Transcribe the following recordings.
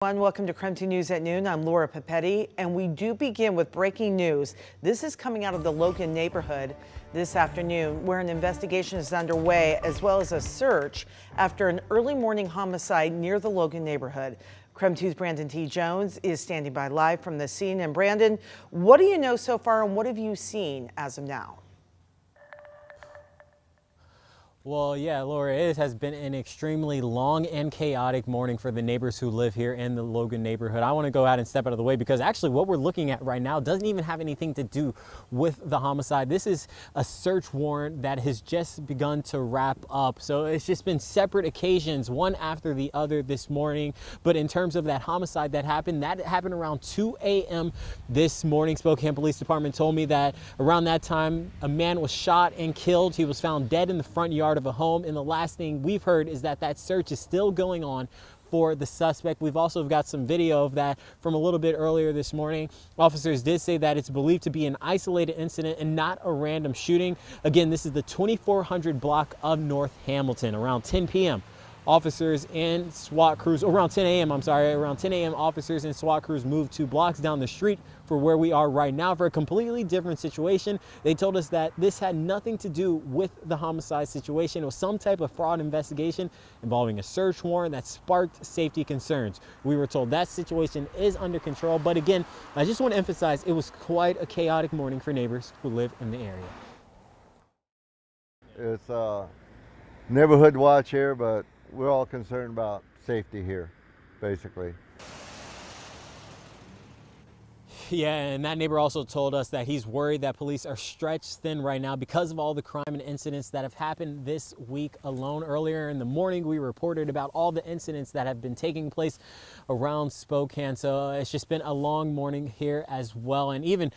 Welcome to KREM 2 News at Noon. I'm Laura Papetti, and we do begin with breaking news. This is coming out of the Logan neighborhood this afternoon, where an investigation is underway, as well as a search after an early morning homicide near the Logan neighborhood. KREM 2's Brandon T. Jones is standing by live from the scene. And Brandon, what do you know so far, and what have you seen as of now? Well, yeah, Laura, it has been an extremely long and chaotic morning for the neighbors who live here in the Logan neighborhood. I want to go out and step out of the way because actually what we're looking at right now doesn't even have anything to do with the homicide. This is a search warrant that has just begun to wrap up. So it's just been separate occasions, one after the other this morning. But in terms of that homicide that happened around 2 a.m. this morning. Spokane Police Department told me that around that time, a man was shot and killed. He was found dead in the front yard of a home, and the last thing we've heard is that search is still going on for the suspect. We've also got some video of that from a little bit earlier this morning. Officers did say that it's believed to be an isolated incident and not a random shooting. Again, this is the 2400 block of North Hamilton around 10 p.m. Officers and SWAT crews, around 10 a.m., officers and SWAT crews moved 2 blocks down the street for where we are right now for a completely different situation. They told us that this had nothing to do with the homicide situation. It was some type of fraud investigation involving a search warrant that sparked safety concerns. We were told that situation is under control, but again, I just want to emphasize it was quite a chaotic morning for neighbors who live in the area. It's neighborhood watch here, but we're all concerned about safety here, basically. Yeah, and that neighbor also told us that he's worried that police are stretched thin right now because of all the crime and incidents that have happened this week alone. Earlier in the morning, we reported about all the incidents that have been taking place around Spokane. So it's just been a long morning here as well. And even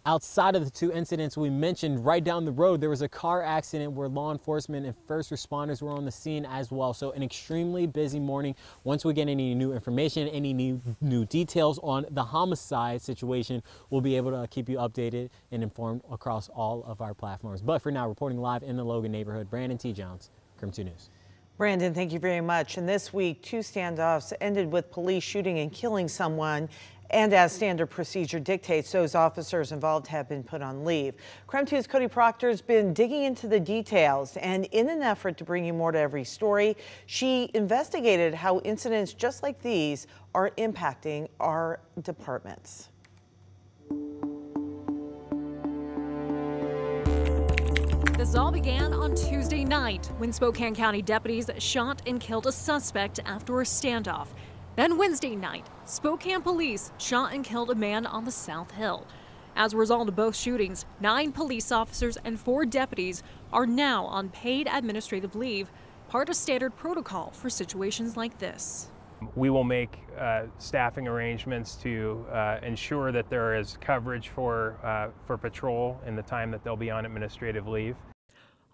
outside of the 2 incidents we mentioned, right down the road, there was a car accident where law enforcement and first responders were on the scene as well. So an extremely busy morning. Once we get any new information, any new details on the homicide situation, we'll be able to keep you updated and informed across all of our platforms. But for now, reporting live in the Logan neighborhood, Brandon T. Jones, KREM 2 News. Brandon, thank you very much. And this week, 2 standoffs ended with police shooting and killing someone. And as standard procedure dictates, those officers involved have been put on leave. KREM 2's Cody Proctor has been digging into the details, and in an effort to bring you more to every story, she investigated how incidents just like these are impacting our departments. This all began on Tuesday night when Spokane County deputies shot and killed a suspect after a standoff. Then Wednesday night, Spokane police shot and killed a man on the South Hill. As a result of both shootings, 9 police officers and 4 deputies are now on paid administrative leave, part of standard protocol for situations like this. We will make staffing arrangements to ensure that there is coverage for patrol in the time that they'll be on administrative leave.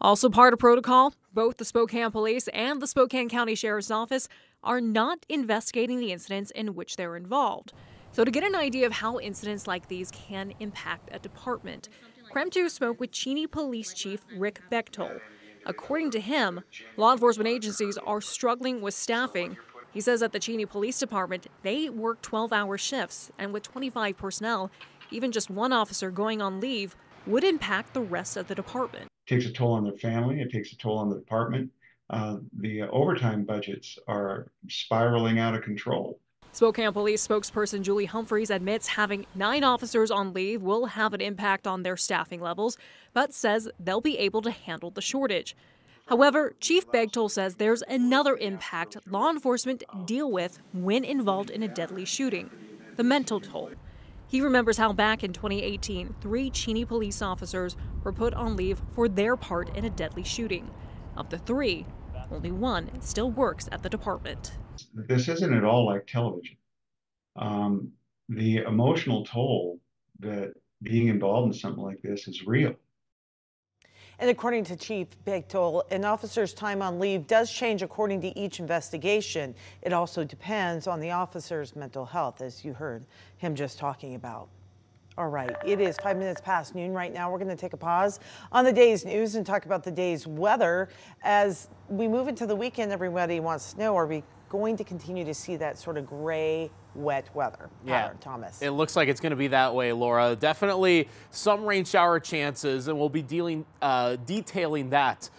Also part of protocol, both the Spokane Police and the Spokane County Sheriff's Office are not investigating the incidents in which they're involved. So to get an idea of how incidents like these can impact a department, KREM 2 spoke with Cheney Police Chief Rick Bechtold. According to him, law enforcement agencies are struggling with staffing. He says at the Cheney Police Department, they work 12-hour shifts, and with 25 personnel, even just 1 officer going on leave would impact the rest of the department. It takes a toll on their family, it takes a toll on the department. The overtime budgets are spiraling out of control. Spokane Police spokesperson Julie Humphreys admits having 9 officers on leave will have an impact on their staffing levels, but says they'll be able to handle the shortage. However, Chief Bechtold says there's another impact law enforcement deal with when involved in a deadly shooting: the mental toll. He remembers how back in 2018, 3 Cheney police officers were put on leave for their part in a deadly shooting. Of the 3, only 1 still works at the department. This isn't at all like television. The emotional toll that being involved in something like this is real. And according to Chief Bechtold, an officer's time on leave does change according to each investigation. It also depends on the officer's mental health, as you heard him just talking about. All right, it is 5 minutes past noon right now. We're going to take a pause on the day's news and talk about the day's weather. As we move into the weekend, everybody wants to know, are we going to continue to see that sort of gray, wet weather pattern, Thomas? It looks like it's going to be that way, Laura. Definitely some rain shower chances, and we'll be detailing that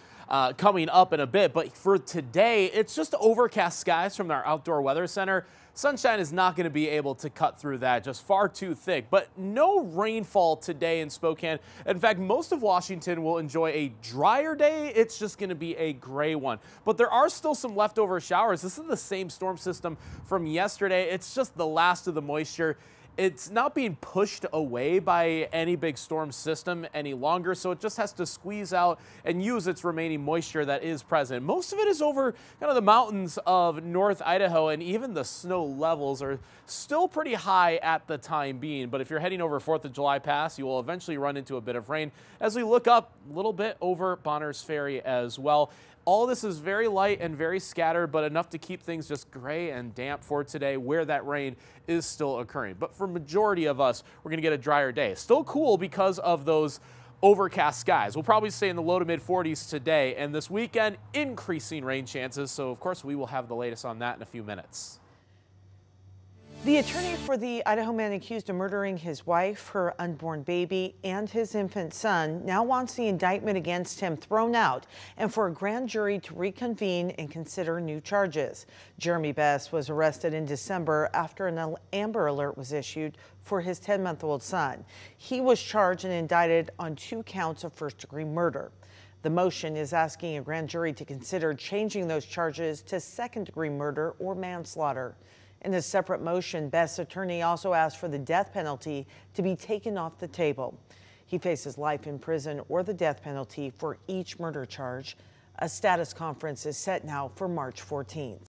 coming up in a bit. But for today, it's just overcast skies from our outdoor weather center. Sunshine is not going to be able to cut through that, just far too thick. But no rainfall today in Spokane. In fact, most of Washington will enjoy a drier day. It's just going to be a gray one. But there are still some leftover showers. This is the same storm system from yesterday. It's just the last of the moisture. It's not being pushed away by any big storm system any longer, so it just has to squeeze out and use its remaining moisture that is present. Most of it is over kind of the mountains of North Idaho, and even the snow levels are still pretty high at the time being. But if you're heading over 4th of July Pass, you will eventually run into a bit of rain as we look up a little bit over Bonners Ferry as well. All this is very light and very scattered, but enough to keep things just gray and damp for today where that rain is still occurring. But for majority of us, we're going to get a drier day. Still cool because of those overcast skies. We'll probably stay in the low to mid 40s today, and this weekend, increasing rain chances. So, of course, we will have the latest on that in a few minutes. The attorney for the Idaho man accused of murdering his wife, her unborn baby, and his infant son now wants the indictment against him thrown out and for a grand jury to reconvene and consider new charges. Jeremy Best was arrested in December after an Amber Alert was issued for his 10-month-old son. He was charged and indicted on 2 counts of first-degree murder. The motion is asking a grand jury to consider changing those charges to second-degree murder or manslaughter. In a separate motion, Best's attorney also asked for the death penalty to be taken off the table. He faces life in prison or the death penalty for each murder charge. A status conference is set now for March 14th.